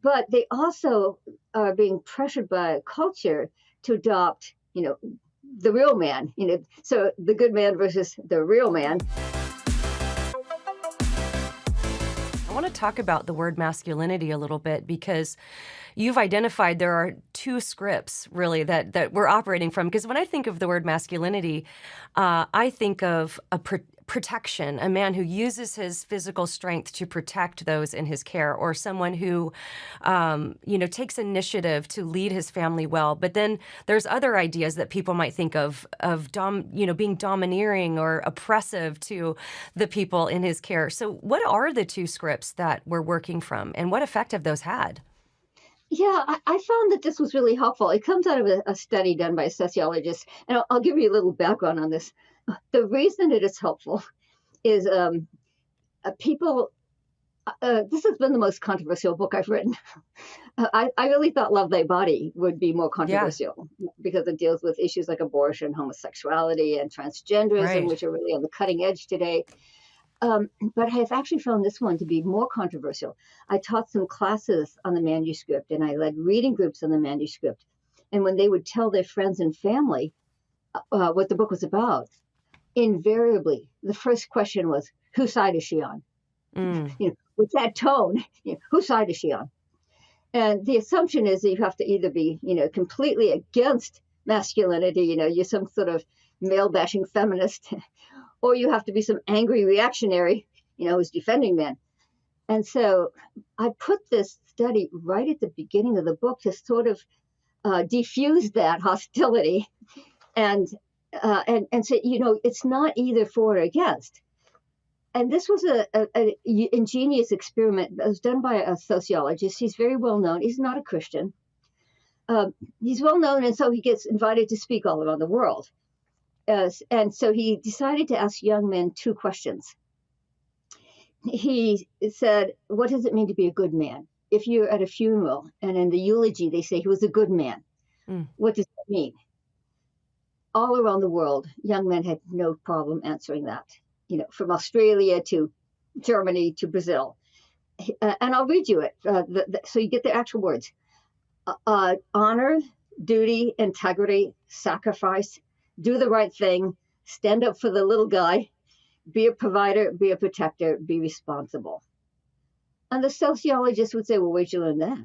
but they also are being pressured by a culture to adopt, the real man, so the good man versus the real man. I want to talk about the word masculinity a little bit because you've identified there are two scripts really that we're operating from. Because when I think of the word masculinity, I think of protection, a man who uses his physical strength to protect those in his care, or someone who, takes initiative to lead his family well. But then there's other ideas that people might think of being domineering or oppressive to the people in his care. So what are the two scripts that we're working from, and what effect have those had? Yeah, I found that this was really helpful. It comes out of a study done by a sociologist, and I'll give you a little background on this. The reason it is helpful is people. This has been the most controversial book I've written. I really thought Love Thy Body would be more Yeah, controversial because it deals with issues like abortion, homosexuality, and transgenderism, right. which are really on the cutting edge today. But I have actually found this one to be more controversial. I taught some classes on the manuscript and I led reading groups on the manuscript. And when they would tell their friends and family what the book was about, invariably the first question was, whose side is she on? Mm. With that tone, whose side is she on? And the assumption is that you have to either be, completely against masculinity, you're some sort of male bashing feminist, or you have to be some angry reactionary, who's defending men. And so I put this study right at the beginning of the book to sort of diffuse that hostility and say, it's not either for or against. And this was a ingenious experiment that was done by a sociologist. He's very well known. He's not a Christian. He's well known, and so he gets invited to speak all around the world. And so he decided to ask young men two questions. He said, what does it mean to be a good man? If you're at a funeral and in the eulogy they say he was a good man, what does that mean? All around the world, young men had no problem answering that, from Australia to Germany to Brazil. And I'll read you it so you get the actual words. Honor, duty, integrity, sacrifice, do the right thing, stand up for the little guy, be a provider, be a protector, be responsible. And the sociologist would say, well, where'd you learn that?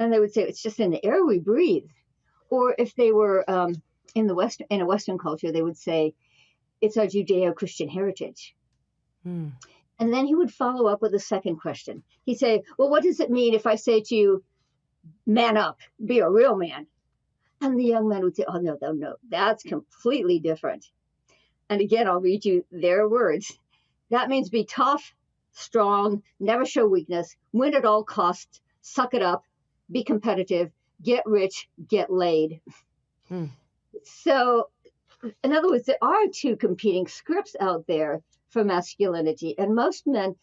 And they would say, it's just in the air we breathe. Or if they were in a Western culture, they would say, it's our Judeo-Christian heritage. And then he would follow up with a second question. He'd say, well, what does it mean if I say to you, man up, be a real man? And the young man would say, oh, no, that's completely different. And again, I'll read you their words. That means be tough, strong, never show weakness, win at all costs, suck it up, be competitive, get rich, get laid. So, in other words, there are two competing scripts out there for masculinity. And most men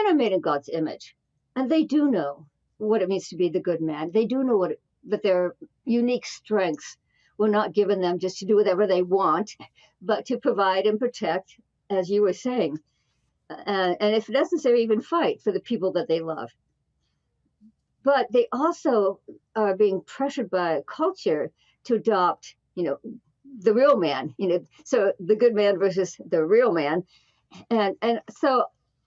are made in God's image. And they do know what it means to be the good man. They do know that their unique strengths were not given them just to do whatever they want, but to provide and protect, as you were saying, and if necessary, even fight for the people that they love. But they also are being pressured by a culture to adopt, the real man, so the good man versus the real man. And so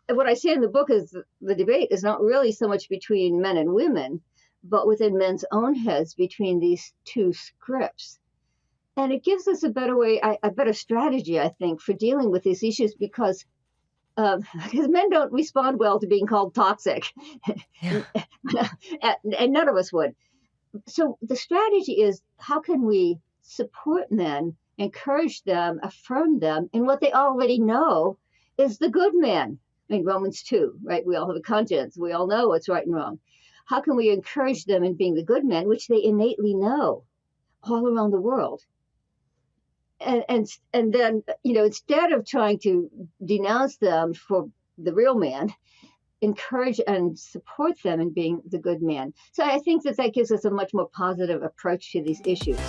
what I say in the book is the debate is not really so much between men and women, but within men's own heads between these two scripts. And it gives us a better strategy, I think, for dealing with these issues because men don't respond well to being called toxic. Yeah. And none of us would. So the strategy is, how can we support men, encourage them, affirm them in what they already know is the good man? I mean, Romans 2, right? We all have a conscience. We all know what's right and wrong. How can we encourage them in being the good men, which they innately know all around the world? And then, instead of trying to denounce them for the real man, encourage and support them in being the good man. So I think that gives us a much more positive approach to these issues.